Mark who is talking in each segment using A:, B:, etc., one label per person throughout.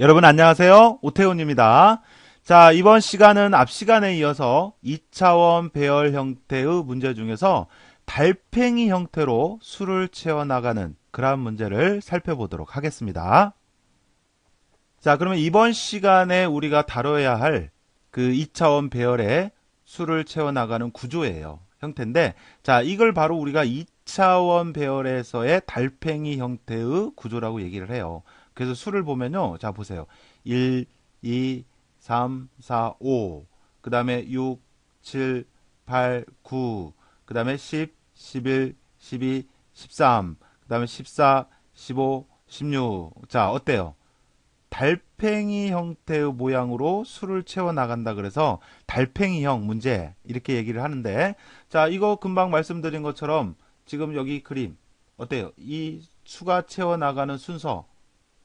A: 여러분 안녕하세요. 오태훈입니다. 자, 이번 시간은 앞 시간에 이어서 2차원 배열 형태의 문제 중에서 달팽이 형태로 수를 채워나가는 그러한 문제를 살펴보도록 하겠습니다. 자, 그러면 이번 시간에 우리가 다뤄야 할 그 2차원 배열의 수를 채워나가는 구조예요. 형태인데, 자, 이걸 바로 우리가 2차원 배열에서의 달팽이 형태의 구조라고 얘기를 해요. 그래서 수를 보면요. 자, 보세요. 1, 2, 3, 4, 5. 그 다음에 6, 7, 8, 9. 그 다음에 10, 11, 12, 13. 그 다음에 14, 15, 16. 자, 어때요? 달팽이 형태의 모양으로 수를 채워 나간다 그래서 달팽이형 문제 이렇게 얘기를 하는데, 자, 이거 금방 말씀드린 것처럼 지금 여기 그림 어때요? 이 수가 채워 나가는 순서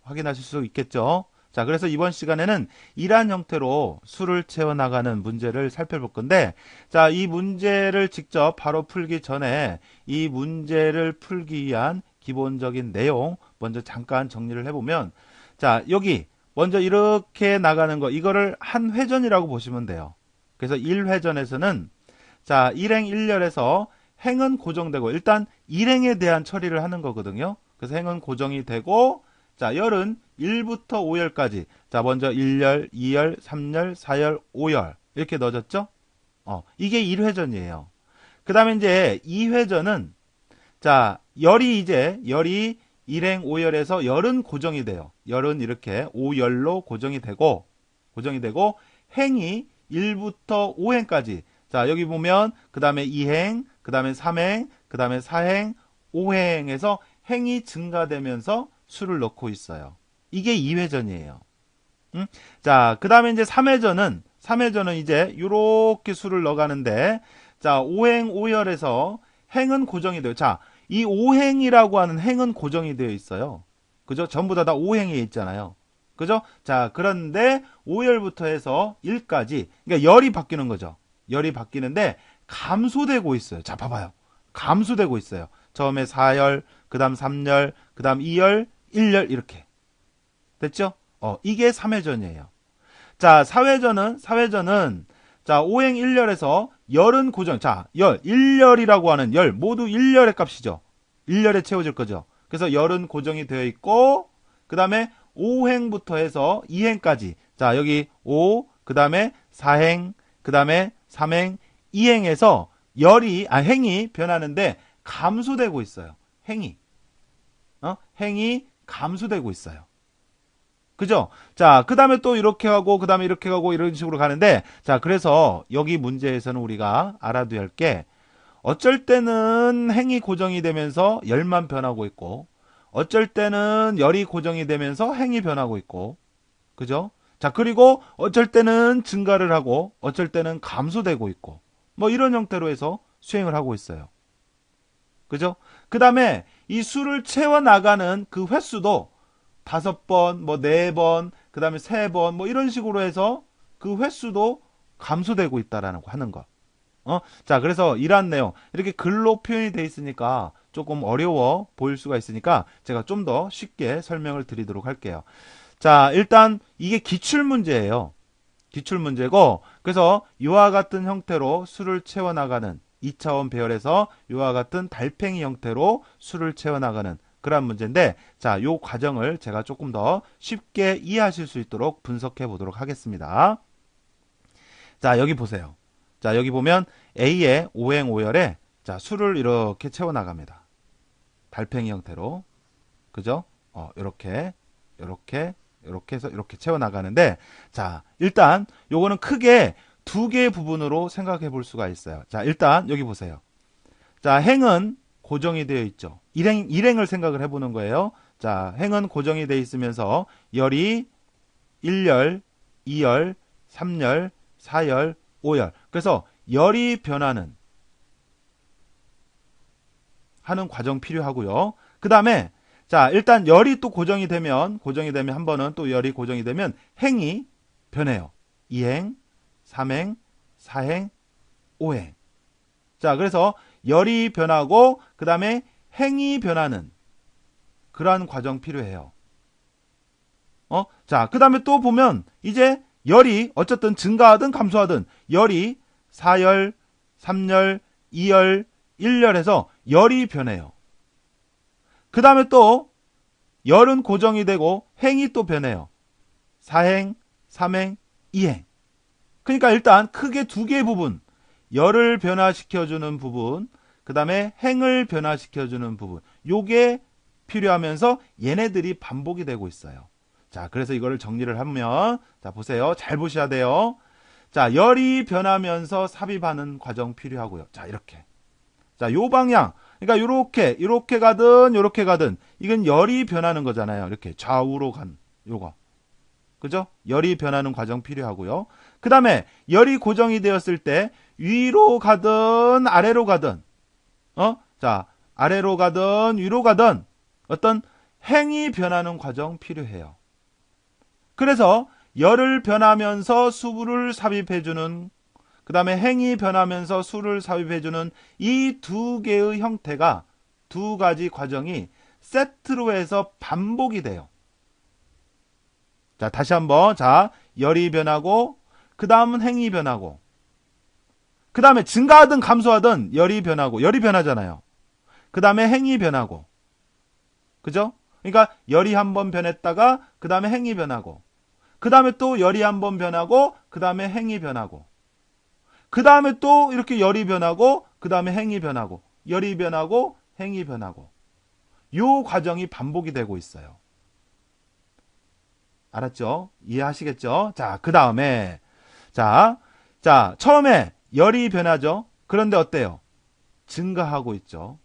A: 확인하실 수 있겠죠? 자, 그래서 이번 시간에는 이러한 형태로 수를 채워 나가는 문제를 살펴볼 건데, 자, 이 문제를 직접 바로 풀기 전에 이 문제를 풀기 위한 기본적인 내용 먼저 잠깐 정리를 해보면, 자, 여기 먼저 이렇게 나가는 거 이거를 한 회전이라고 보시면 돼요. 그래서 1회전에서는 자, 일행 1열에서 행은 고정되고 일단 일행에 대한 처리를 하는 거거든요. 그래서 행은 고정이 되고, 자, 열은 1부터 5열까지. 자, 먼저 1열, 2열, 3열, 4열, 5열 이렇게 넣어졌죠? 이게 1회전이에요. 그 다음에 이제 2회전은 자, 열이 일행 5열에서 열은 고정이 돼요. 열은 이렇게 5열로 고정이 되고 행이 1부터 5행까지. 자, 여기 보면 그 다음에 2행, 그 다음에 3행, 그 다음에 4행, 5행에서 행이 증가되면서 수를 넣고 있어요. 이게 2회전이에요. 자, 그 다음에 이제 3회전은 이제 이렇게 수를 넣어가는데, 자, 5행 5열에서 행은 고정이 돼요. 자, 이 5행이라고 하는 행은 고정이 되어 있어요. 그죠? 전부 다 5행에 있잖아요. 그죠? 자, 그런데 5열부터 해서 1까지, 그러니까 열이 바뀌는 거죠. 열이 바뀌는데 감소되고 있어요. 자, 봐봐요. 감소되고 있어요. 처음에 4열, 그 다음 3열, 그 다음 2열, 1열 이렇게. 됐죠? 이게 3회전이에요. 자, 4회전은 자, 5행 1열에서 열은 고정. 자, 1열이라고 하는 열 모두 1열의 값이죠. 1열에 채워질 거죠. 그래서 열은 고정이 되어 있고, 그 다음에 5행부터 해서 2행까지. 자, 여기 5, 그 다음에 4행, 그 다음에 3행, 2행에서 행이 변하는데 감소되고 있어요. 행이 감소되고 있어요. 그죠? 자, 그 다음에 또 이렇게 하고, 그 다음에 이렇게 가고, 이런 식으로 가는데, 자, 그래서 여기 문제에서는 우리가 알아둬야 할 게, 어쩔 때는 행이 고정이 되면서 열만 변하고 있고, 어쩔 때는 열이 고정이 되면서 행이 변하고 있고, 그죠? 자, 그리고 어쩔 때는 증가를 하고, 어쩔 때는 감소되고 있고, 뭐 이런 형태로 해서 수행을 하고 있어요. 그죠? 그 다음에 이 수를 채워나가는 그 횟수도 5번, 뭐 4번, 그 다음에 3번, 뭐 이런 식으로 해서 그 횟수도 감소되고 있다라는 거 하는 거. 자, 그래서 이러한 내용 이렇게 글로 표현이 돼 있으니까 조금 어려워 보일 수가 있으니까 제가 좀 더 쉽게 설명을 드리도록 할게요. 자, 일단 이게 기출 문제예요. 기출 문제고, 그래서 이와 같은 형태로 수를 채워나가는 2차원 배열에서 이와 같은 달팽이 형태로 수를 채워나가는 그런 문제인데, 자, 요 과정을 제가 조금 더 쉽게 이해하실 수 있도록 분석해 보도록 하겠습니다. 자, 여기 보세요. 자, 여기 보면 A의 5행 5열에 자, 수를 이렇게 채워나갑니다. 달팽이 형태로. 그죠? 이렇게 해서 이렇게 채워나가는데, 자, 일단 요거는 크게 두 개의 부분으로 생각해 볼 수가 있어요. 자, 일단 여기 보세요. 자, 행은 고정이 되어 있죠. 일행을 생각을 해보는 거예요. 자, 행은 고정이 되어 있으면서 열이 1열, 2열, 3열, 4열, 5열. 그래서 열이 변하는 하는 과정 필요하고요. 그 다음에 자, 일단 열이 또 고정이 되면 한 번은 또 열이 고정이 되면 행이 변해요. 2행, 3행, 4행, 5행. 자, 그래서 열이 변하고 그 다음에 행이 변하는 그러한 과정 필요해요. 자, 그 다음에 또 보면 이제 열이 어쨌든 증가하든 감소하든 열이 4열, 3열, 2열, 1열에서 열이 변해요. 그 다음에 또 열은 고정이 되고 행이 또 변해요. 4행, 3행, 2행. 그러니까 일단 크게 두 개의 부분, 열을 변화시켜주는 부분, 그 다음에 행을 변화시켜주는 부분, 요게 필요하면서 얘네들이 반복이 되고 있어요. 자, 그래서 이거를 정리를 하면, 자, 보세요. 잘 보셔야 돼요. 자, 열이 변하면서 삽입하는 과정 필요하고요. 자, 이렇게. 자, 요 방향. 그러니까 요렇게 가든, 이건 열이 변하는 거잖아요. 이렇게 좌우로 간, 요거. 그죠? 열이 변하는 과정 필요하고요. 그 다음에 열이 고정이 되었을 때 위로 가든 아래로 가든 자, 아래로 가든 위로 가든 어떤 행이 변하는 과정 필요해요. 그래서 열을 변하면서 수를 삽입해주는, 그 다음에 행이 변하면서 수를 삽입해주는 이 두 개의 형태가, 두 가지 과정이 세트로 해서 반복이 돼요. 자, 다시 한번. 자, 열이 변하고, 그 다음은 행이 변하고, 그 다음에 증가하든 감소하든 열이 변하고, 열이 변하잖아요. 그 다음에 행이 변하고, 그죠? 그러니까 열이 한번 변했다가, 그 다음에 행이 변하고, 그 다음에 또 열이 한번 변하고, 그 다음에 행이 변하고, 그 다음에 또 이렇게 열이 변하고, 그 다음에 행이 변하고, 열이 변하고, 행이 변하고, 요 과정이 반복이 되고 있어요. 알았죠? 이해하시겠죠? 자, 그 다음에, 자, 처음에 열이 변하죠? 그런데 어때요? 증가하고 있죠.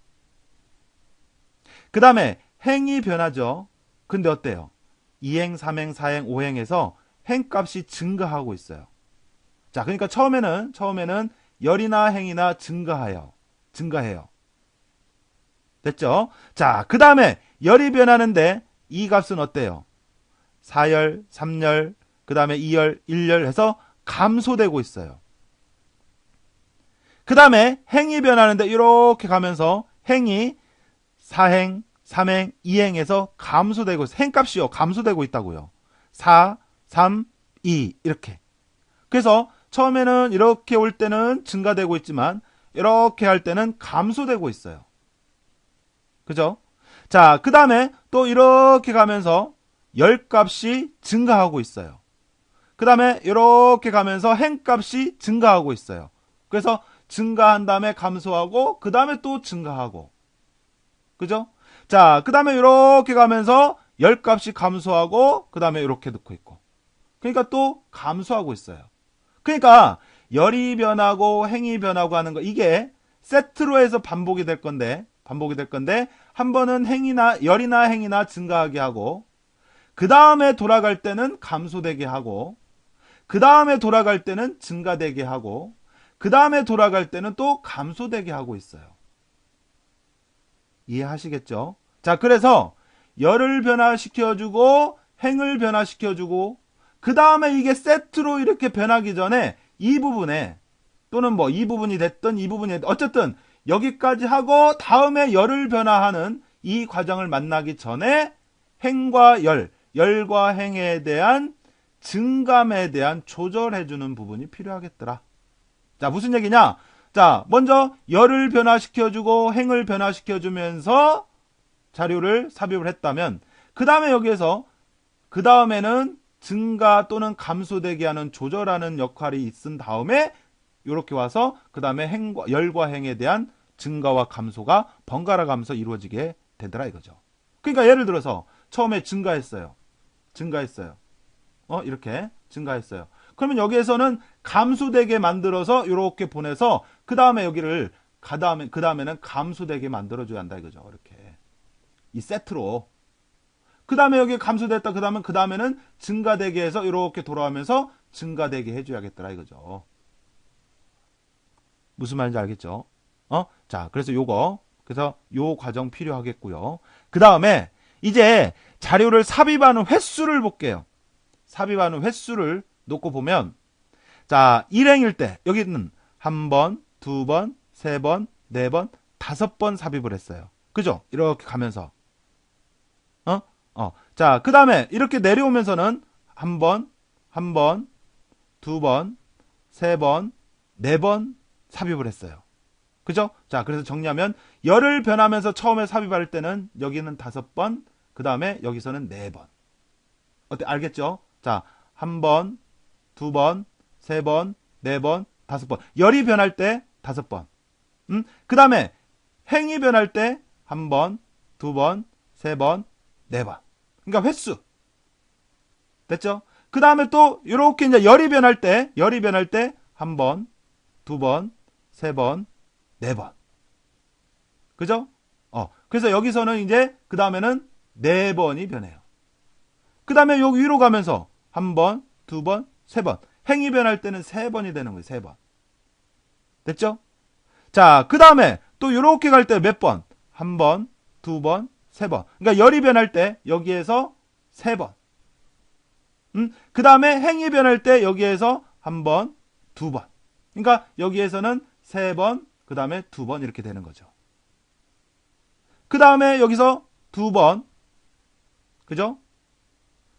A: 그 다음에 행이 변하죠? 근데 어때요? 2행, 3행, 4행, 5행에서 행값이 증가하고 있어요. 자, 그러니까 처음에는 열이나 행이나 증가해요. 됐죠? 자, 그 다음에 열이 변하는데 이 값은 어때요? 4열, 3열, 그 다음에 2열, 1열 해서 감소되고 있어요. 그 다음에 행이 변하는데 이렇게 가면서 행이 4행, 3행, 2행에서 감소되고 있어요. 행값이요. 감소되고 있다고요. 4, 3, 2 이렇게. 그래서 처음에는 이렇게 올 때는 증가되고 있지만 이렇게 할 때는 감소되고 있어요. 그죠? 자, 그 다음에 또 이렇게 가면서 열값이 증가하고 있어요. 그 다음에 이렇게 가면서 행값이 증가하고 있어요. 그래서 증가한 다음에 감소하고 그 다음에 또 증가하고, 그죠? 자, 그 다음에 이렇게 가면서 열값이 감소하고 그 다음에 이렇게 넣고 있고, 그러니까 또 감소하고 있어요. 그러니까 열이 변하고 행이 변하고 하는 거, 이게 세트로 해서 반복이 될 건데 한 번은 열이나 행이나 증가하게 하고, 그 다음에 돌아갈 때는 감소되게 하고, 그 다음에 돌아갈 때는 증가되게 하고, 그 다음에 돌아갈 때는 또 감소되게 하고 있어요. 이해하시겠죠? 자, 그래서 열을 변화시켜주고 행을 변화시켜주고, 그 다음에 이게 세트로 이렇게 변하기 전에 이 부분에, 또는 뭐 이 부분이 됐든 이 부분이 됐든 어쨌든 여기까지 하고 다음에 열을 변화하는 이 과정을 만나기 전에 행과 열과 행에 대한 증감에 대한 조절해주는 부분이 필요하겠더라. 자, 무슨 얘기냐? 자, 먼저 열을 변화시켜주고 행을 변화시켜주면서 자료를 삽입을 했다면, 그 다음에 여기에서 그 다음에는 증가 또는 감소되게 하는 조절하는 역할이 있은 다음에 이렇게 와서 그 다음에 열과 행에 대한 증가와 감소가 번갈아 가면서 이루어지게 되더라 이거죠. 그러니까 예를 들어서 처음에 증가했어요. 이렇게 증가했어요. 그러면 여기에서는 감소되게 만들어서 이렇게 보내서 그 다음에 여기를 그 다음에는 감소되게 만들어줘야 한다 이거죠. 이렇게 이 세트로. 그 다음에 여기 감소됐다. 그 다음에는 증가되게 해서 이렇게 돌아오면서 증가되게 해줘야겠더라 이거죠. 무슨 말인지 알겠죠? 자, 그래서 그래서 요 과정 필요하겠고요. 그 다음에 이제 자료를 삽입하는 횟수를 볼게요. 삽입하는 횟수를 놓고 보면, 자, 일행일 때 여기는 한 번, 두 번, 세 번, 네 번, 5번 삽입을 했어요. 그죠? 이렇게 가면서. 자, 자, 그 다음에 이렇게 내려오면서는 한 번, 두 번, 세 번, 네 번 삽입을 했어요. 그죠? 자, 그래서 정리하면 열을 변하면서 처음에 삽입할 때는 여기는 5번, 그 다음에 여기서는 4번. 어때? 알겠죠? 자, 한 번, 두 번, 세 번, 네 번, 5번. 열이 변할 때 5번. 그 다음에 행이 변할 때 한 번, 두 번, 세 번, 네 번. 그러니까 횟수. 됐죠? 그 다음에 또 이렇게 이제 열이 변할 때 한 번, 두 번, 세 번, 네 번. 그죠? 그래서 여기서는 이제 그 다음에는 4번이 변해요. 그 다음에 여기 위로 가면서 한 번, 두 번, 세 번. 행이 변할 때는 3번이 되는 거예요. 3번. 됐죠? 자, 그 다음에 또 이렇게 갈 때 몇 번? 한 번, 두 번, 세 번. 그러니까 열이 변할 때 여기에서 3번. 그 다음에 행이 변할 때 여기에서 한 번, 두 번. 그러니까 여기에서는 3번, 그 다음에 2번 이렇게 되는 거죠. 그 다음에 여기서 2번. 그죠?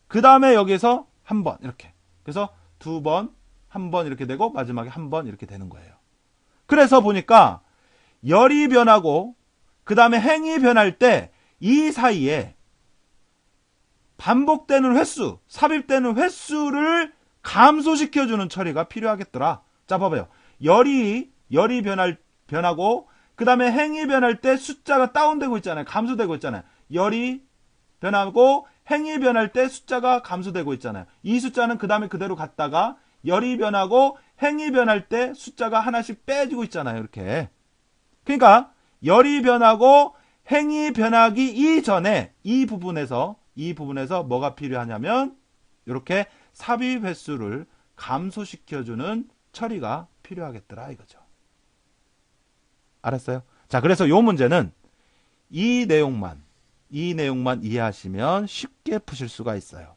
A: 그 다음에 여기서 한 번 이렇게. 그래서 2번, 한 번 이렇게 되고 마지막에 한 번 이렇게 되는 거예요. 그래서 보니까 열이 변하고 그 다음에 행이 변할 때 이 사이에 반복되는 횟수, 삽입되는 횟수를 감소시켜주는 처리가 필요하겠더라. 자, 봐봐요. 열이 변하고, 그 다음에 행이 변할 때 숫자가 다운되고 있잖아요. 감소되고 있잖아요. 열이 변하고, 행이 변할 때 숫자가 감소되고 있잖아요. 이 숫자는 그 다음에 그대로 갔다가, 열이 변하고, 행이 변할 때 숫자가 하나씩 빼지고 있잖아요. 이렇게. 그러니까, 열이 변하고, 행이 변하기 이전에 이 부분에서 뭐가 필요하냐면 이렇게 삽입 횟수를 감소시켜주는 처리가 필요하겠더라 이거죠. 알았어요? 자, 그래서 이 문제는 이 내용만 이해하시면 쉽게 푸실 수가 있어요.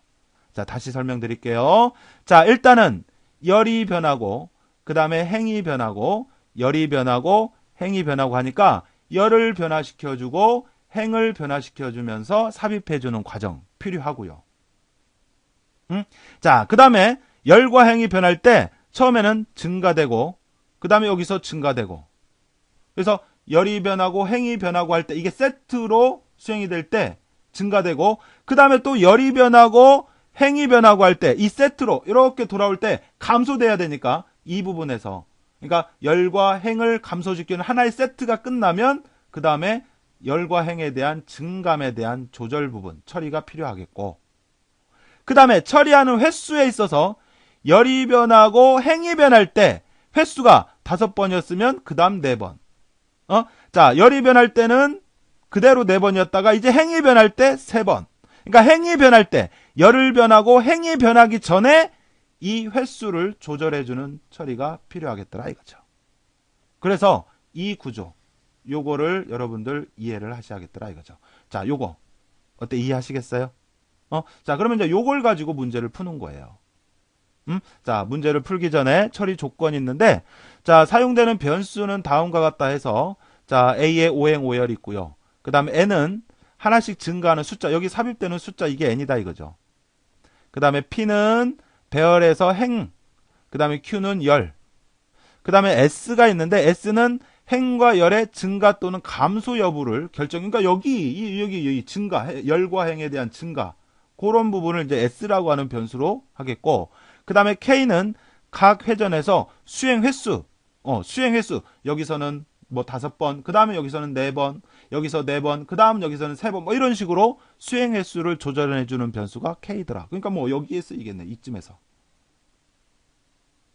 A: 자, 다시 설명드릴게요. 자, 일단은 열이 변하고 그 다음에 행이 변하고 열이 변하고 행이 변하고 하니까 열을 변화시켜주고 행을 변화시켜주면서 삽입해주는 과정 필요하고요. 자, 그 다음에 열과 행이 변할 때 처음에는 증가되고 그 다음에 여기서 증가되고 그래서 열이 변하고 행이 변하고 할 때 이게 세트로 수행이 될 때 증가되고 그 다음에 또 열이 변하고 행이 변하고 할 때 이 세트로 이렇게 돌아올 때 감소돼야 되니까 이 부분에서 그러니까 열과 행을 감소시키는 하나의 세트가 끝나면 그 다음에 열과 행에 대한 증감에 대한 조절 부분 처리가 필요하겠고 그 다음에 처리하는 횟수에 있어서 열이 변하고 행이 변할 때 횟수가 5번이었으면 그 다음 4번 자, 열이 변할 때는 그대로 4번이었다가 이제 행이 변할 때 3번 그러니까 행이 변할 때 열을 변하고 행이 변하기 전에 이 횟수를 조절해주는 처리가 필요하겠더라 이거죠. 그래서 이 구조 요거를 여러분들 이해를 하셔야겠더라 이거죠. 자, 요거 어때 이해하시겠어요? 자, 그러면 이제 요걸 가지고 문제를 푸는 거예요. 자, 문제를 풀기 전에 처리 조건이 있는데 자, 사용되는 변수는 다음과 같다 해서 자, A에 오행 오열이 있고요. 그 다음에 N은 하나씩 증가하는 숫자 여기 삽입되는 숫자 이게 N이다 이거죠. 그 다음에 P는 배열에서 행, 그 다음에 Q는 열, 그 다음에 S가 있는데 S는 행과 열의 증가 또는 감소 여부를 그러니까 여기 증가, 열과 행에 대한 증가 그런 부분을 이제 S라고 하는 변수로 하겠고 그 다음에 K는 각 회전에서 수행 횟수 여기서는 뭐 5번, 그 다음에 여기서는 4번, 여기서 4번, 그 다음 여기서는 3번, 뭐 이런 식으로 수행 횟수를 조절해주는 변수가 K더라. 그러니까 뭐 여기에 쓰이겠네, 이쯤에서.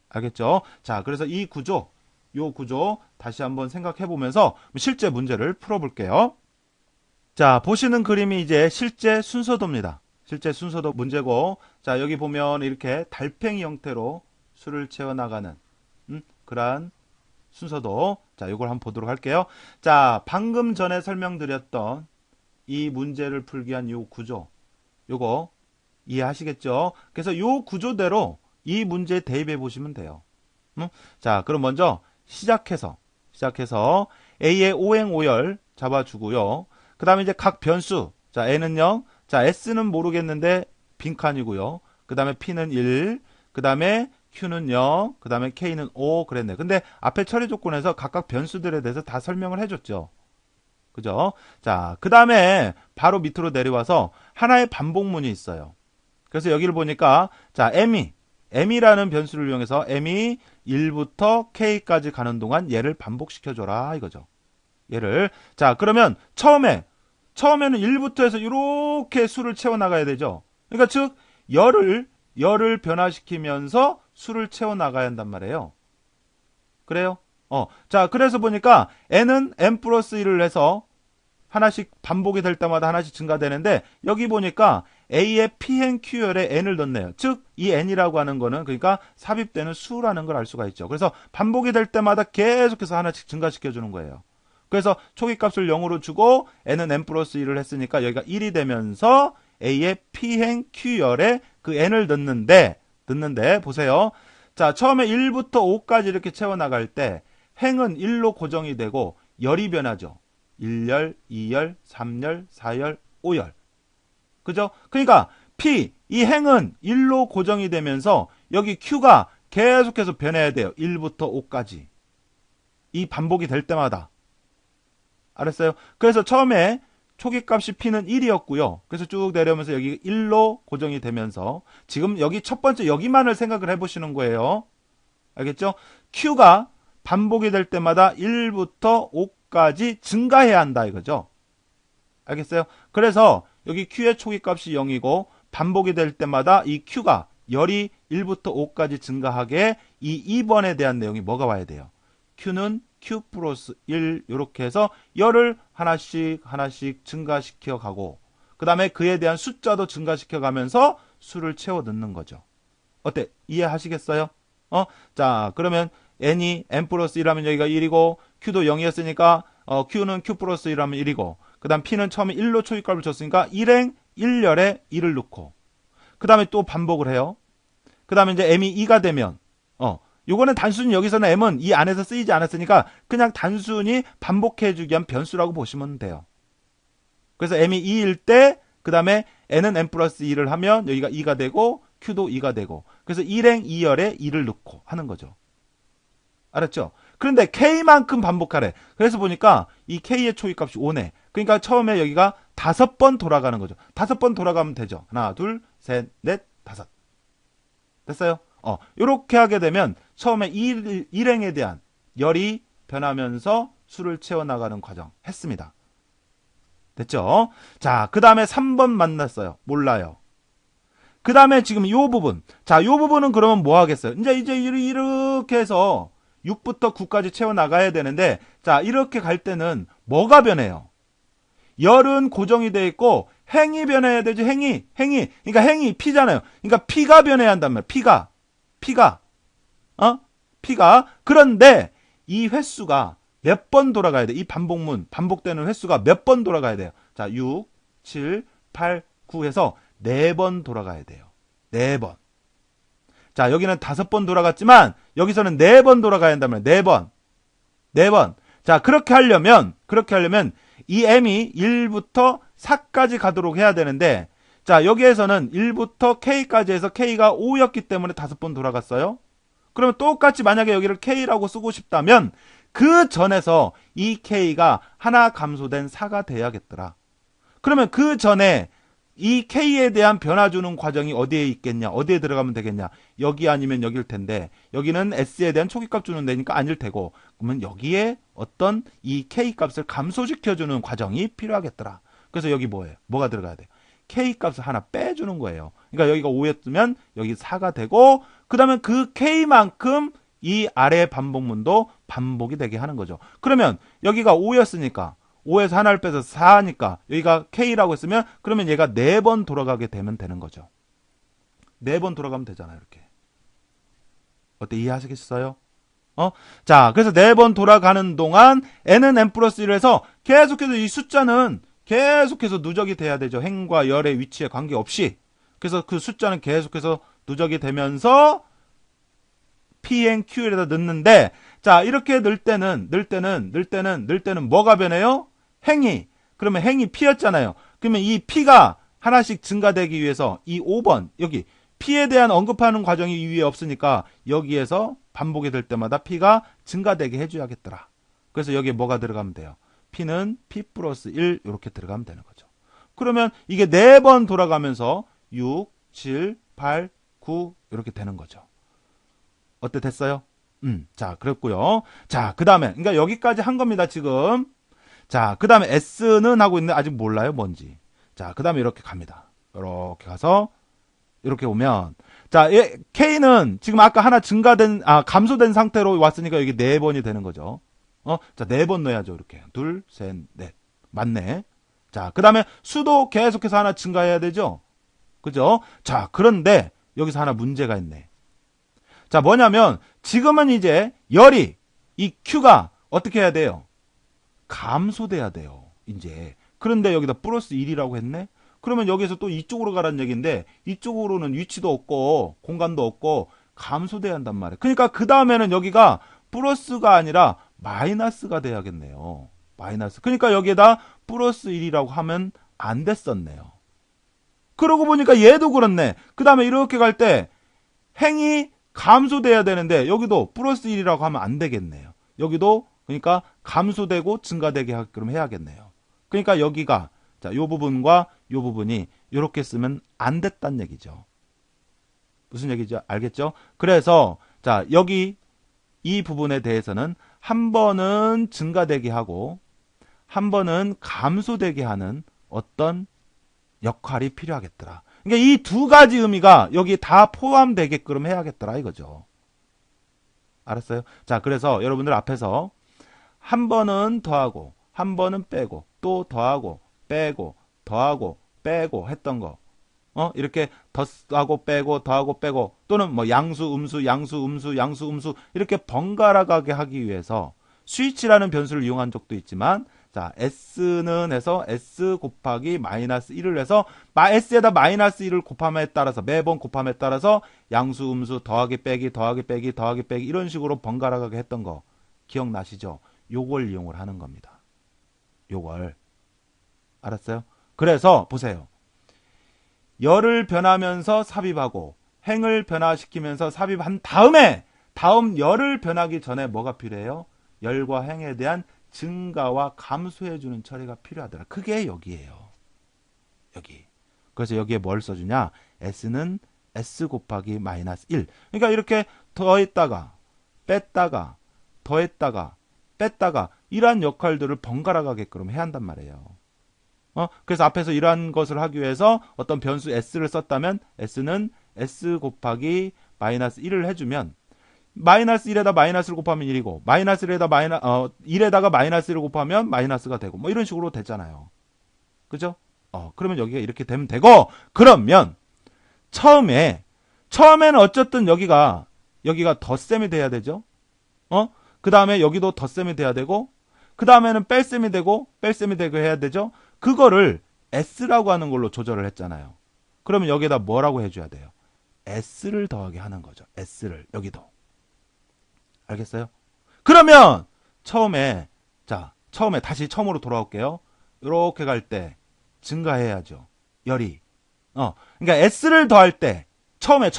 A: 알겠죠? 자, 그래서 요 구조 다시 한번 생각해 보면서 실제 문제를 풀어볼게요. 자, 보시는 그림이 이제 실제 순서도입니다. 실제 순서도 문제고, 자, 여기 보면 이렇게 달팽이 형태로 수를 채워나가는 그러한 순서도 자, 요걸 한번 보도록 할게요. 자, 방금 전에 설명드렸던 이 문제를 풀기 위한 요 구조 요거 이해하시겠죠? 그래서 요 구조대로 이 문제에 대입해 보시면 돼요. 자, 그럼 먼저 시작해서 A의 오행 오열 잡아주고요. 그 다음에 이제 각 변수 자, N은 0, 자, S는 모르겠는데 빈칸이고요. 그 다음에 P는 1, 그 다음에 Q는 0, 그 다음에 K는 5 그랬네요. 근데 앞에 처리 조건에서 각각 변수들에 대해서 다 설명을 해줬죠. 그죠? 자, 그 다음에 바로 밑으로 내려와서 하나의 반복문이 있어요. 그래서 여기를 보니까 자, M이라는 변수를 이용해서 M이 1부터 K까지 가는 동안 얘를 반복시켜줘라 이거죠. 얘를. 자, 그러면 처음에는 1부터 해서 이렇게 수를 채워나가야 되죠. 그러니까 즉 열을 변화시키면서 수를 채워나가야 한단 말이에요. 그래요? 자, 그래서 보니까 n은 n 플러스 1을 해서 하나씩 반복이 될 때마다 하나씩 증가되는데 여기 보니까 A의 P행 Q열에 n을 넣네요. 즉, 이 n이라고 하는 거는 그러니까 삽입되는 수라는 걸 알 수가 있죠. 그래서 반복이 될 때마다 계속해서 하나씩 증가시켜 주는 거예요. 그래서 초기값을 0으로 주고 n은 n 플러스 1을 했으니까 여기가 1이 되면서 A의 P행 Q열에 그 n을 넣는데 보세요. 자, 처음에 1부터 5까지 이렇게 채워나갈 때 행은 1로 고정이 되고 열이 변하죠. 1열, 2열, 3열, 4열, 5열. 그죠? 그러니까 P, 이 행은 1로 고정이 되면서 여기 Q가 계속해서 변해야 돼요. 1부터 5까지. 이 반복이 될 때마다. 알았어요? 그래서 처음에 초기값이 P는 1이었고요. 그래서 쭉 내려오면서 여기 1로 고정이 되면서 지금 여기 첫 번째 여기만을 생각을 해보시는 거예요. 알겠죠? Q가 반복이 될 때마다 1부터 5까지 증가해야 한다 이거죠. 알겠어요? 그래서 여기 Q의 초기값이 0이고 반복이 될 때마다 이 Q가 열이 1부터 5까지 증가하게 이 2번에 대한 내용이 뭐가 와야 돼요? Q는 Q 플러스 1 이렇게 해서 열을 하나씩 증가시켜 가고 그 다음에 그에 대한 숫자도 증가시켜 가면서 수를 채워 넣는 거죠. 어때? 이해하시겠어요? 자, 그러면 n이 n 플러스 1하면 여기가 1이고 q도 0이었으니까 q는 q 플러스 1하면 1이고 그 다음 p는 처음에 1로 초기값을 줬으니까 1행 1열에 2를 넣고 그 다음에 또 반복을 해요. 그 다음에 이제 m이 2가 되면 요거는 단순히 여기서는 m은 이 안에서 쓰이지 않았으니까 그냥 단순히 반복해주기 위한 변수라고 보시면 돼요. 그래서 m이 2일 때 그 다음에 n은 n 플러스 2를 하면 여기가 2가 되고 q도 2가 되고 그래서 1행 2열에 2를 넣고 하는 거죠. 알았죠? 그런데 K만큼 반복하래. 그래서 보니까 이 K의 초기값이 5네. 그러니까 처음에 여기가 5번 돌아가는 거죠. 5번 돌아가면 되죠. 하나, 둘, 셋, 넷, 5. 됐어요? 요렇게 하게 되면 처음에 일행에 대한 열이 변하면서 수를 채워나가는 과정 했습니다. 됐죠? 자, 그 다음에 3번 만났어요. 몰라요. 그 다음에 지금 요 부분. 자, 요 부분은 그러면 뭐 하겠어요? 이제 이렇게 해서 6부터 9까지 채워나가야 되는데, 자, 이렇게 갈 때는 뭐가 변해요? 열은 고정이 되어 있고, 행이 변해야 되지, 행이. 그러니까 행이 P잖아요. 그러니까 P가 변해야 한단 말이에요. P가. 그런데 이 횟수가 몇 번 돌아가야 돼? 이 반복되는 횟수가 몇 번 돌아가야 돼요? 자, 6, 7, 8, 9 해서 4번 돌아가야 돼요. 4번. 자, 여기는 5번 돌아갔지만 여기서는 4번 돌아가야 한단 말이에요. 4번. 자, 그렇게 하려면 이 m이 1부터 4까지 가도록 해야 되는데 자, 여기에서는 1부터 k까지 해서 k가 5였기 때문에 5번 돌아갔어요. 그러면 똑같이 만약에 여기를 k라고 쓰고 싶다면 그 전에서 이 k가 하나 감소된 4가 돼야겠더라. 그러면 그 전에 이 K에 대한 변화 주는 과정이 어디에 있겠냐? 어디에 들어가면 되겠냐? 여기 아니면 여길 텐데 여기는 S에 대한 초기값 주는 데니까 아닐 테고 그러면 여기에 어떤 이 K 값을 감소시켜주는 과정이 필요하겠더라. 그래서 여기 뭐예요? 뭐가 들어가야 돼요? K 값을 하나 빼주는 거예요. 그러니까 여기가 5였으면 여기 4가 되고 그 다음에 그 K만큼 이 아래 반복문도 반복이 되게 하는 거죠. 그러면 여기가 5였으니까 5에서 하나를 빼서 4니까 여기가 K라고 했으면 그러면 얘가 4번 돌아가게 되면 되는 거죠. 4번 돌아가면 되잖아요. 이렇게. 어때? 이해하시겠어요? 자, 그래서 4번 돌아가는 동안 n은 n 플러스 1을 해서 계속해서 이 숫자는 계속해서 누적이 돼야 되죠. 행과 열의 위치에 관계없이. 그래서 그 숫자는 계속해서 누적이 되면서 P행 Q에다 넣는데 자, 이렇게 넣을 때는 뭐가 변해요? 행이. 그러면 행이 P였잖아요. 그러면 이 P가 하나씩 증가되기 위해서 이 5번 여기 P에 대한 언급하는 과정이 이 위에 없으니까 여기에서 반복이 될 때마다 P가 증가되게 해줘야겠더라. 그래서 여기에 뭐가 들어가면 돼요? P는 P 플러스 1 이렇게 들어가면 되는 거죠. 그러면 이게 4번 돌아가면서 6, 7, 8, 9 이렇게 되는 거죠. 어때 됐어요? 자, 그랬고요. 자, 그 다음에 그러니까 여기까지 한 겁니다, 지금. 자, 그 다음에 S는 하고 있는데 아직 몰라요, 뭔지. 자, 그 다음에 이렇게 갑니다. 이렇게 가서 이렇게 오면 자, K는 지금 아까 하나 감소된 상태로 왔으니까 여기 4번이 되는 거죠. 자, 4번 넣어야죠. 이렇게. 둘, 셋, 넷. 맞네. 자, 그 다음에 수도 계속해서 하나 증가해야 되죠. 그죠? 자, 그런데 여기서 하나 문제가 있네. 자, 뭐냐면 지금은 이제 열이 이 Q가 어떻게 해야 돼요? 감소돼야 돼요. 이제. 그런데 여기다 플러스 1이라고 했네? 그러면 여기서 또 이쪽으로 가라는 얘기인데 이쪽으로는 위치도 없고 공간도 없고 감소돼야 한단 말이에요. 그러니까 그 다음에는 여기가 플러스가 아니라 마이너스가 돼야겠네요. 마이너스. 그러니까 여기에다 플러스 1이라고 하면 안 됐었네요. 그러고 보니까 얘도 그렇네. 그 다음에 이렇게 갈 때 행이 감소돼야 되는데 여기도 플러스 1이라고 하면 안 되겠네요. 여기도 그러니까 감소되고 증가되게 하게끔 해야겠네요. 그러니까 여기가 자, 요 부분과 요 부분이 이렇게 쓰면 안 됐단 얘기죠. 무슨 얘기죠? 알겠죠? 그래서 자, 여기 이 부분에 대해서는 한 번은 증가되게 하고 한 번은 감소되게 하는 어떤 역할이 필요하겠더라. 그러니까 이 두 가지 의미가 여기 다 포함되게끔 해야겠더라 이거죠. 알았어요? 자, 그래서 여러분들 앞에서 한 번은 더하고 한 번은 빼고 또 더하고 빼고 더하고 빼고 했던 거 이렇게 더하고 빼고 더하고 빼고 또는 뭐 양수 음수 양수 음수 양수 음수 이렇게 번갈아 가게 하기 위해서 스위치라는 변수를 이용한 적도 있지만 자, S는 해서 S 곱하기 마이너스 1을 해서 S에다 마이너스 1을 곱함에 따라서 매번 곱함에 따라서 양수 음수 더하기 빼기 더하기 빼기 더하기 빼기 이런 식으로 번갈아 가게 했던 거 기억나시죠? 요걸 이용을 하는 겁니다. 요걸 알았어요? 그래서 보세요. 열을 변하면서 삽입하고 행을 변화시키면서 삽입한 다음에 다음 열을 변하기 전에 뭐가 필요해요? 열과 행에 대한 증가와 감소해주는 처리가 필요하더라. 그게 여기예요. 여기. 그래서 여기에 뭘 써주냐? S는 S 곱하기 마이너스 1. 그러니까 이렇게 더했다가 뺐다가 더했다가 뺐다가 이러한 역할들을 번갈아 가게끔 해야 한단 말이에요. 그래서 앞에서 이러한 것을 하기 위해서 어떤 변수 S를 썼다면 S는 S 곱하기 마이너스 1을 해주면 마이너스 1에다 마이너스를 곱하면 1이고 마이너스 1에다가 마이너스 1을 곱하면 마이너스가 되고 뭐 이런 식으로 되잖아요. 그죠? 그러면 여기가 이렇게 되면 되고 그러면 처음에는 어쨌든 여기가 덧셈이 돼야 되죠. 그 다음에 여기도 덧셈이 돼야 되고 그 다음에는 뺄셈이 되고 해야 되죠. 그거를 S라고 하는 걸로 조절을 했잖아요. 그러면 여기에다 뭐라고 해줘야 돼요? S를 더하게 하는 거죠. S를 여기도. 알겠어요? 그러면 처음에 다시 처음으로 돌아올게요. 이렇게 갈 때 증가해야죠. 열이. 그러니까 S를 더할 때 처음에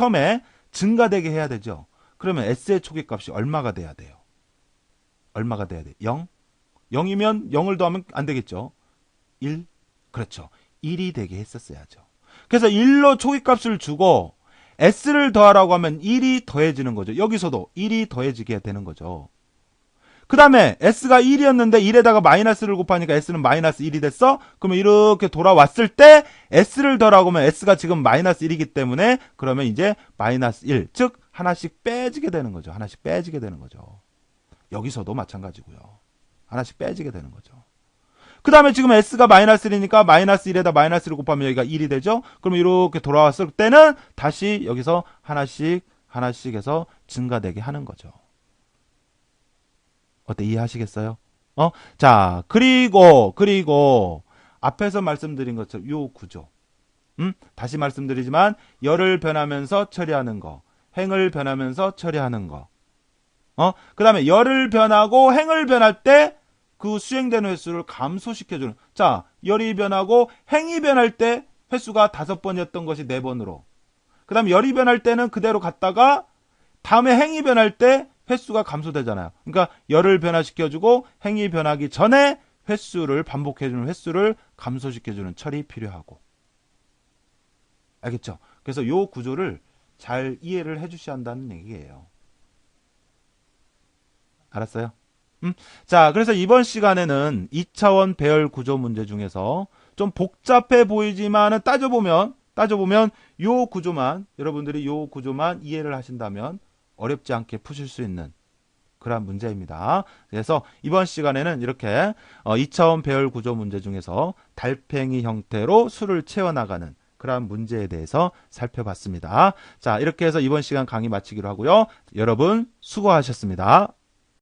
A: 증가되게 해야 되죠. 그러면 S의 초기값이 얼마가 돼야 돼요? 얼마가 돼야 돼요? 0? 0이면 0을 더하면 안 되겠죠. 1? 그렇죠. 1이 되게 했었어야죠. 그래서 1로 초기값을 주고 S를 더하라고 하면 1이 더해지는 거죠. 여기서도 1이 더해지게 되는 거죠. 그 다음에 S가 1이었는데 1에다가 마이너스를 곱하니까 S는 마이너스 1이 됐어? 그러면 이렇게 돌아왔을 때 S를 더하라고 하면 S가 지금 마이너스 1이기 때문에 그러면 이제 마이너스 1, 즉 하나씩 빼지게 되는 거죠. 하나씩 빼지게 되는 거죠. 여기서도 마찬가지고요. 하나씩 빼지게 되는 거죠. 그 다음에 지금 S가 마이너스 1이니까 마이너스 1에다 마이너스를 곱하면 여기가 1이 되죠. 그러면 이렇게 돌아왔을 때는 다시 여기서 하나씩 해서 증가되게 하는 거죠. 어때? 이해하시겠어요? 자, 그리고 앞에서 말씀드린 것처럼 요 구조. 다시 말씀드리지만 열을 변하면서 처리하는 거, 행을 변하면서 처리하는 거. 그 다음에 열을 변하고 행을 변할 때 그 수행되는 횟수를 감소시켜주는. 자, 열이 변하고 행이 변할 때 횟수가 5번이었던 것이 4번으로. 그 다음 열이 변할 때는 그대로 갔다가 다음에 행이 변할 때 횟수가 감소되잖아요. 그러니까 열을 변화시켜주고 행이 변하기 전에 횟수를 반복해주는 횟수를 감소시켜주는 철이 필요하고. 알겠죠? 그래서 요 구조를 잘 이해를 해주셔야 한다는 얘기예요. 알았어요? 자, 그래서 이번 시간에는 2차원 배열 구조 문제 중에서 좀 복잡해 보이지만은 따져보면 요 구조만, 여러분들이 요 구조만 이해를 하신다면 어렵지 않게 푸실 수 있는 그런 문제입니다. 그래서 이번 시간에는 이렇게 2차원 배열 구조 문제 중에서 달팽이 형태로 수를 채워나가는 그러한 문제에 대해서 살펴봤습니다. 자, 이렇게 해서 이번 시간 강의 마치기로 하고요. 여러분 수고하셨습니다.